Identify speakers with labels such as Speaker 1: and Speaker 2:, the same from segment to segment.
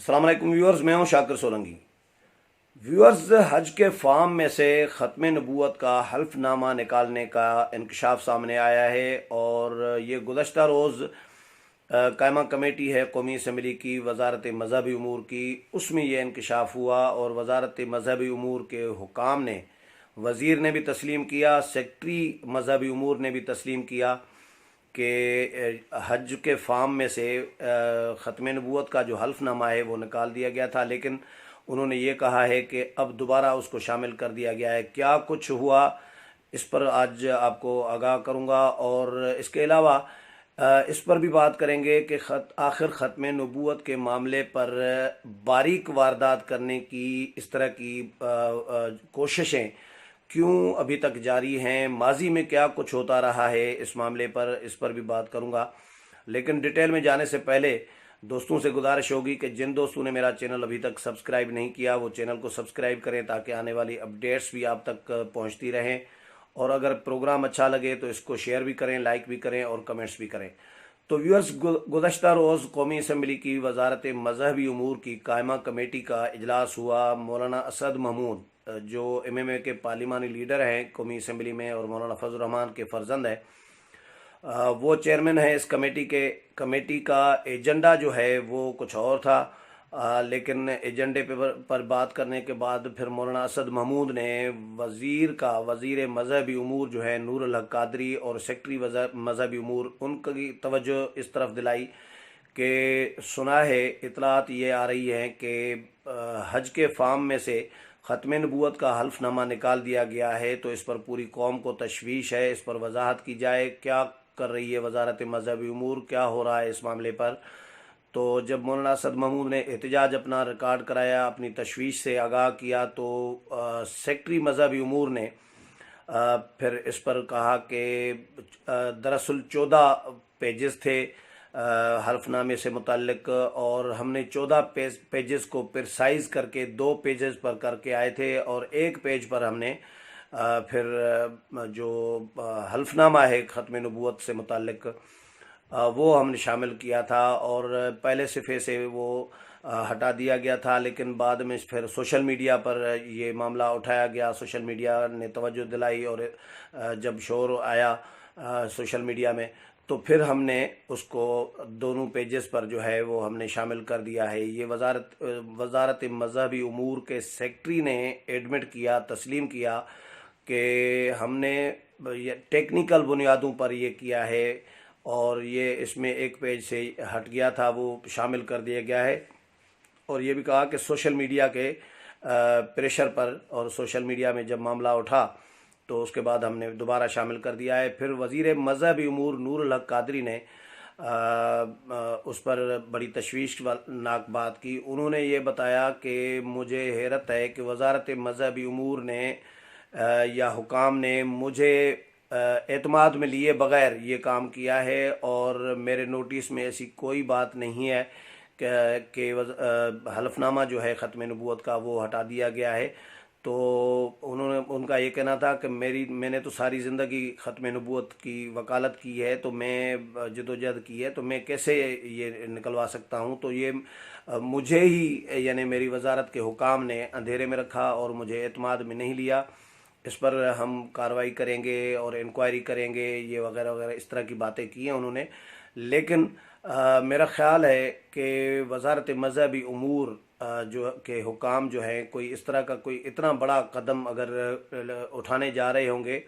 Speaker 1: السلام علیکم ویورز، میں ہوں شاکر سولنگی۔ ویورز، حج کے فارم میں سے ختم نبوت کا حلف نامہ نکالنے کا انکشاف سامنے آیا ہے، اور یہ گزشتہ روز قائمہ کمیٹی ہے قومی اسمبلی کی وزارت مذہبی امور کی، اس میں یہ انکشاف ہوا، اور وزارت مذہبی امور کے حکام نے، وزیر نے بھی تسلیم کیا، سیکٹری مذہبی امور نے بھی تسلیم کیا کہ حج کے فارم میں سے ختم نبوت کا جو حلف نامہ ہے وہ نکال دیا گیا تھا، لیکن انہوں نے یہ کہا ہے کہ اب دوبارہ اس کو شامل کر دیا گیا ہے۔ کیا کچھ ہوا اس پر آج آپ کو آگاہ کروں گا، اور اس کے علاوہ اس پر بھی بات کریں گے کہ آخر ختم نبوت کے معاملے پر باریک واردات کرنے کی اس طرح کی کوششیں کیوں ابھی تک جاری ہیں، ماضی میں کیا کچھ ہوتا رہا ہے اس معاملے پر، اس پر بھی بات کروں گا۔ لیکن ڈیٹیل میں جانے سے پہلے دوستوں سے گزارش ہوگی کہ جن دوستوں نے میرا چینل ابھی تک سبسکرائب نہیں کیا وہ چینل کو سبسکرائب کریں تاکہ آنے والی اپڈیٹس بھی آپ تک پہنچتی رہیں، اور اگر پروگرام اچھا لگے تو اس کو شیئر بھی کریں، لائک بھی کریں اور کمنٹس بھی کریں۔ تو ویورز، گزشتہ روز قومی اسمبلی کی وزارت مذہبی امور کی قائمہ کمیٹی کا اجلاس ہوا۔ مولانا اسد محمود جو MMA کے پارلیمانی لیڈر ہیں قومی اسمبلی میں اور مولانا فضل الرحمان کے فرزند ہیں، وہ چیئرمین ہیں اس کمیٹی کا ایجنڈا جو ہے وہ کچھ اور تھا، لیکن ایجنڈے پر بات کرنے کے بعد پھر مولانا اسد محمود نے وزیر مذہبی امور جو ہے نور الحق قادری اور سیکٹری مذہبی امور، ان کی توجہ اس طرف دلائی کہ سنا ہے، اطلاعات یہ آ رہی ہیں کہ حج کے فارم میں سے ختم نبوت کا حلف نامہ نکال دیا گیا ہے، تو اس پر پوری قوم کو تشویش ہے، اس پر وضاحت کی جائے کیا کر رہی ہے وزارت مذہبی امور، کیا ہو رہا ہے اس معاملے پر۔ تو جب مولانا اسد محمود نے احتجاج اپنا ریکارڈ کرایا، اپنی تشویش سے آگاہ کیا، تو سیکٹری مذہبی امور نے پھر اس پر کہا کہ دراصل 14 پیجز تھے حلف نامے سے متعلق، اور ہم نے 14 پیجز کو پرسائز کر کے 2 پیجز پر کر کے آئے تھے، اور ایک پیج پر ہم نے پھر جو حلف نامہ ہے ختم نبوت سے متعلق وہ ہم نے شامل کیا تھا، اور پہلے صفحے سے وہ ہٹا دیا گیا تھا، لیکن بعد میں پھر سوشل میڈیا پر یہ معاملہ اٹھایا گیا، سوشل میڈیا نے توجہ دلائی، اور جب شور آیا سوشل میڈیا میں تو پھر ہم نے اس کو دونوں پیجز پر جو ہے وہ ہم نے شامل کر دیا ہے۔ یہ وزارت مذہبی امور کے سیکٹری نے ایڈمٹ کیا، تسلیم کیا کہ ہم نے ٹیکنیکل بنیادوں پر یہ کیا ہے، اور یہ اس میں ایک پیج سے ہٹ گیا تھا وہ شامل کر دیا گیا ہے، اور یہ بھی کہا کہ سوشل میڈیا کے پریشر پر اور سوشل میڈیا میں جب معاملہ اٹھا تو اس کے بعد ہم نے دوبارہ شامل کر دیا ہے۔ پھر وزیر مذہبی امور نور الحق قادری نے اس پر بڑی تشویشناک بات کی۔ انہوں نے یہ بتایا کہ مجھے حیرت ہے کہ وزارت مذہبی امور نے یا حکام نے مجھے اعتماد میں لیے بغیر یہ کام کیا ہے، اور میرے نوٹس میں ایسی کوئی بات نہیں ہے کہ حلف نامہ جو ہے ختم نبوت کا وہ ہٹا دیا گیا ہے۔ تو ان کا یہ کہنا تھا کہ میں نے تو ساری زندگی ختم نبوت کی وکالت کی ہے، تو میں جدوجہد کی ہے، تو میں کیسے یہ نکلوا سکتا ہوں؟ تو یہ مجھے ہی یعنی میری وزارت کے حکام نے اندھیرے میں رکھا اور مجھے اعتماد میں نہیں لیا، اس پر ہم کارروائی کریں گے اور انکوائری کریں گے، یہ وغیرہ وغیرہ اس طرح کی باتیں کی ہیں انہوں نے۔ لیکن میرا خیال ہے کہ وزارت مذہبی امور جو کہ حکام جو ہیں کوئی اس طرح کا کوئی اتنا بڑا قدم اگر اٹھانے جا رہے ہوں گے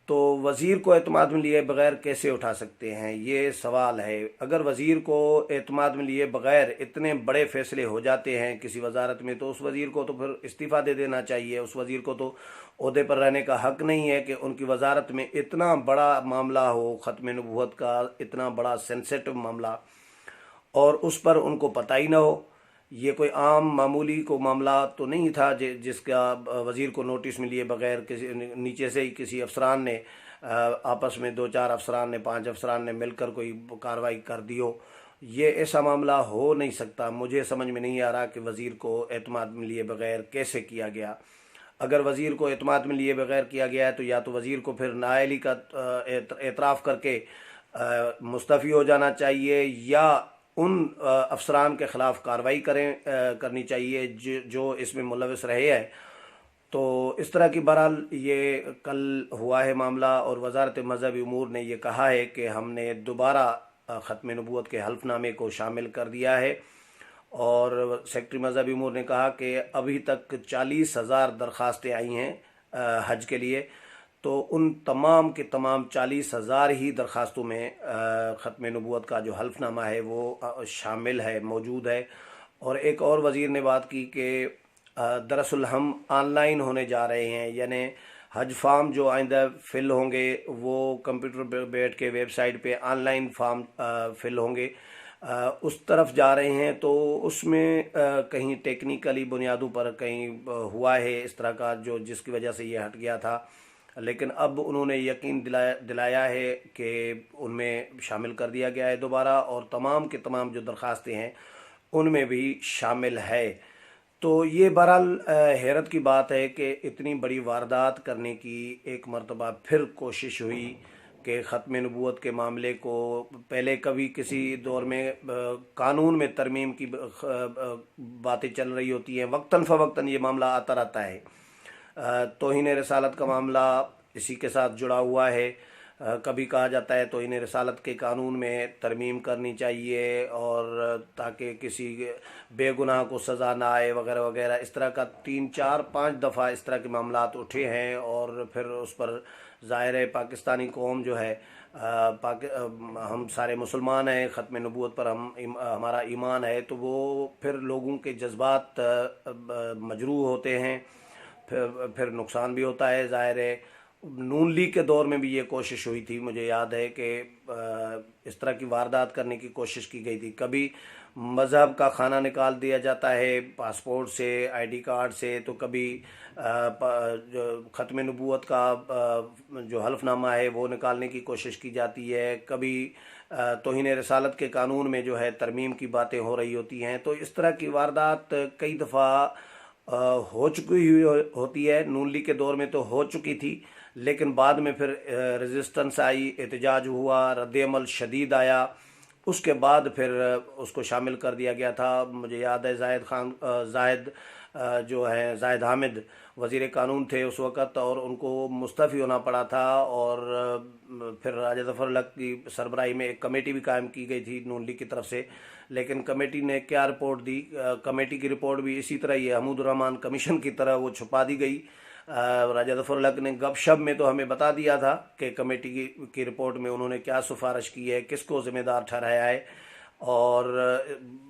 Speaker 1: تو وزیر کو اعتماد میں لیے بغیر کیسے اٹھا سکتے ہیں، یہ سوال ہے۔ اگر وزیر کو اعتماد میں لیے بغیر اتنے بڑے فیصلے ہو جاتے ہیں کسی وزارت میں تو اس وزیر کو تو پھر استعفیٰ دے دینا چاہیے۔ اس وزیر کو تو عہدے پر رہنے کا حق نہیں ہے کہ ان کی وزارت میں اتنا بڑا معاملہ ہو، ختم نبوت کا اتنا بڑا سینسیٹیو معاملہ، اور اس پر ان کو پتہ ہی نہ ہو۔ یہ کوئی عام معمولی کو معاملہ تو نہیں تھا جس کا وزیر کو نوٹس میں لیے بغیر کسی نیچے سے ہی کسی افسران نے آپس میں 2-4 افسران نے 5 افسران نے مل کر کوئی کارروائی کر دی ہو۔ یہ ایسا معاملہ ہو نہیں سکتا۔ مجھے سمجھ میں نہیں آ رہا کہ وزیر کو اعتماد میں لیے بغیر کیسے کیا گیا۔ اگر وزیر کو اعتماد میں لیے بغیر کیا گیا ہے تو یا تو وزیر کو پھر نااہلی کا اعتراف کر کے مستعفی ہو جانا چاہیے، یا ان افسران کے خلاف کارروائی کرنی چاہیے جو اس میں ملوث رہے ہیں۔ تو اس طرح کی بہرحال یہ کل ہوا ہے معاملہ، اور وزارت مذہبی امور نے یہ کہا ہے کہ ہم نے دوبارہ ختم نبوت کے حلف نامے کو شامل کر دیا ہے، اور سیکرٹری مذہبی امور نے کہا کہ ابھی تک 40,000 درخواستیں آئی ہیں حج کے لیے، تو ان تمام کے تمام 40,000 ہی درخواستوں میں ختم نبوت کا جو حلف نامہ ہے وہ شامل ہے، موجود ہے۔ اور ایک اور وزیر نے بات کی کہ دراصل ہم آن لائن ہونے جا رہے ہیں، یعنی حج فارم جو آئندہ فل ہوں گے وہ کمپیوٹر پہ بیٹھ کے ویب سائٹ پہ آن لائن فارم فل ہوں گے، اس طرف جا رہے ہیں۔ تو اس میں کہیں ٹیکنیکلی بنیادوں پر کہیں ہوا ہے اس طرح کا جس کی وجہ سے یہ ہٹ گیا تھا، لیکن اب انہوں نے یقین دلایا ہے کہ ان میں شامل کر دیا گیا ہے دوبارہ، اور تمام کے تمام جو درخواستیں ہیں ان میں بھی شامل ہے۔ تو یہ بہرحال حیرت کی بات ہے کہ اتنی بڑی واردات کرنے کی ایک مرتبہ پھر کوشش ہوئی کہ ختم نبوت کے معاملے کو، پہلے کبھی کسی دور میں قانون میں ترمیم کی باتیں چل رہی ہوتی ہیں، وقتاً فوقتاً یہ معاملہ آتا رہتا ہے۔ توہین رسالت کا معاملہ اسی کے ساتھ جڑا ہوا ہے، کبھی کہا جاتا ہے توہین رسالت کے قانون میں ترمیم کرنی چاہیے، اور تاکہ کسی بے گناہ کو سزا نہ آئے وغیرہ وغیرہ، اس طرح کا 3 4 5 دفعہ اس طرح کے معاملات اٹھے ہیں، اور پھر اس پر ظاہر ہے پاکستانی قوم جو ہے، ہم سارے مسلمان ہیں، ختم نبوت پر ہمارا ایمان ہے، تو وہ پھر لوگوں کے جذبات مجروح ہوتے ہیں، پھر نقصان بھی ہوتا ہے۔ ظاہر ہے نون لیگ کے دور میں بھی یہ کوشش ہوئی تھی، مجھے یاد ہے کہ اس طرح کی واردات کرنے کی کوشش کی گئی تھی، کبھی مذہب کا کھانا نکال دیا جاتا ہے پاسپورٹ سے، آئی ڈی کارڈ سے، تو کبھی ختم نبوت کا جو حلف نامہ ہے وہ نکالنے کی کوشش کی جاتی ہے، کبھی توہین رسالت کے قانون میں جو ہے ترمیم کی باتیں ہو رہی ہوتی ہیں۔ تو اس طرح کی واردات کئی دفعہ ہو چکی ہوئی ہوتی ہے، نون لیگ کے دور میں تو ہو چکی تھی، لیکن بعد میں پھر ریزسٹنس آئی، احتجاج ہوا، رد عمل شدید آیا، اس کے بعد پھر اس کو شامل کر دیا گیا تھا۔ مجھے یاد ہے زاہد حامد وزیر قانون تھے اس وقت، اور ان کو مستعفی ہونا پڑا تھا، اور پھر راجہ ظفر الحق کی سربراہی میں ایک کمیٹی بھی قائم کی گئی تھی نون لیگ کی طرف سے، لیکن کمیٹی نے کیا رپورٹ دی، کمیٹی کی رپورٹ بھی اسی طرح یہ حمود الرحمان کمیشن کی طرح وہ چھپا دی گئی۔ راجہ ظفر الحق نے گپ شپ میں تو ہمیں بتا دیا تھا کہ کمیٹی کی رپورٹ میں انہوں نے کیا سفارش کی ہے، کس کو ذمہ دار ٹھہرایا ہے، اور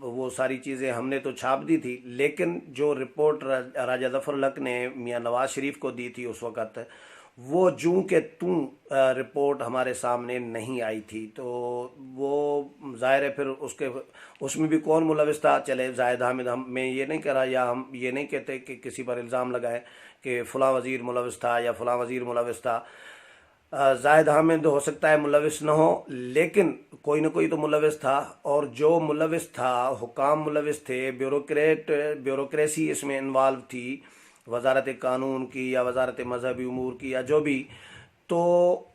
Speaker 1: وہ ساری چیزیں ہم نے تو چھاپ دی تھی، لیکن جو رپورٹ راجہ ظفر الحق نے میاں نواز شریف کو دی تھی اس وقت، وہ جوں کہ توں رپورٹ ہمارے سامنے نہیں آئی تھی۔ تو وہ ظاہر ہے پھر اس میں بھی کون ملوث تھا، چلے زاہد حامد، میں یہ نہیں کہہ رہا، یا ہم یہ نہیں کہتے کہ کسی پر الزام لگائے کہ فلاں وزیر ملوث تھا یا فلاں وزیر ملوث تھا۔ زاہد حامد ہو سکتا ہے ملوث نہ ہو، لیکن کوئی نہ کوئی تو ملوث تھا، اور جو ملوث تھا، حکام ملوث تھے، بیوروکریسی اس میں انوالو تھی، وزارت قانون کی یا وزارت مذہبی امور کی یا جو بھی، تو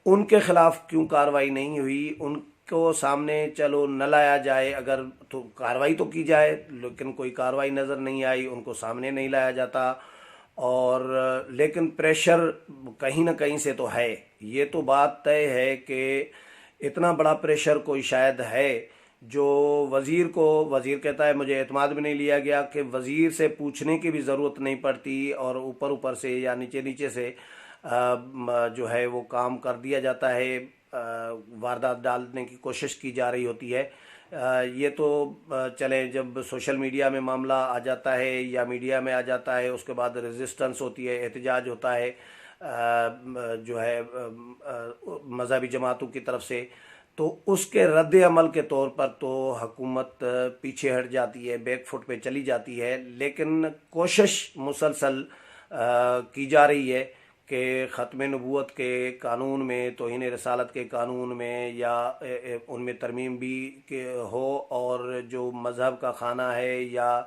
Speaker 1: ان کے خلاف کیوں کارروائی نہیں ہوئی؟ ان کو سامنے چلو نہ لایا جائے، اگر تو کارروائی تو کی جائے، لیکن کوئی کارروائی نظر نہیں آئی، ان کو سامنے نہیں لایا جاتا، اور لیکن پریشر کہیں نہ کہیں سے تو ہے۔ یہ تو بات طے ہے کہ اتنا بڑا پریشر کوئی شاید ہے جو وزیر کہتا ہے مجھے اعتماد بھی نہیں لیا گیا، کہ وزیر سے پوچھنے کی بھی ضرورت نہیں پڑتی، اور اوپر سے یا نیچے سے جو ہے وہ کام کر دیا جاتا ہے، واردات ڈالنے کی کوشش کی جا رہی ہوتی ہے۔ یہ تو چلیں، جب سوشل میڈیا میں معاملہ آ جاتا ہے یا میڈیا میں آ جاتا ہے، اس کے بعد ریزسٹنس ہوتی ہے، احتجاج ہوتا ہے جو ہے مذہبی جماعتوں کی طرف سے، تو اس کے رد عمل کے طور پر تو حکومت پیچھے ہٹ جاتی ہے، بیک فٹ پہ چلی جاتی ہے، لیکن کوشش مسلسل کی جا رہی ہے کہ ختم نبوت کے قانون میں، توہین رسالت کے قانون میں یا ان میں ترمیم بھی ہو، اور جو مذہب کا کھانا ہے یا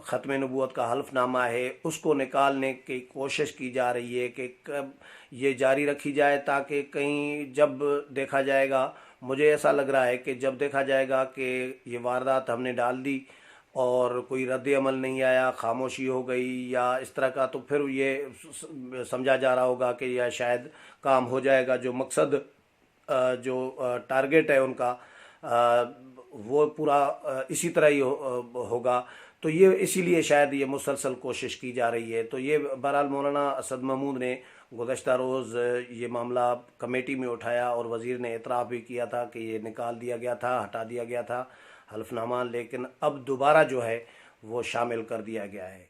Speaker 1: ختم نبوت کا حلف نامہ ہے اس کو نکالنے کی کوشش کی جا رہی ہے کہ یہ جاری رکھی جائے، تاکہ کہیں جب دیکھا جائے گا مجھے ایسا لگ رہا ہے کہ جب دیکھا جائے گا کہ یہ واردات ہم نے ڈال دی اور کوئی رد عمل نہیں آیا، خاموشی ہو گئی یا اس طرح کا، تو پھر یہ سمجھا جا رہا ہوگا کہ یہ شاید کام ہو جائے گا، جو مقصد جو ٹارگیٹ ہے ان کا وہ پورا اسی طرح ہی ہوگا۔ تو یہ اسی لیے شاید یہ مسلسل کوشش کی جا رہی ہے۔ تو یہ بہرحال مولانا اسد محمود نے گزشتہ روز یہ معاملہ کمیٹی میں اٹھایا اور وزیر نے اعتراف بھی کیا تھا کہ یہ نکال دیا گیا تھا، ہٹا دیا گیا تھا حلف نامہ، لیکن اب دوبارہ جو ہے وہ شامل کر دیا گیا ہے۔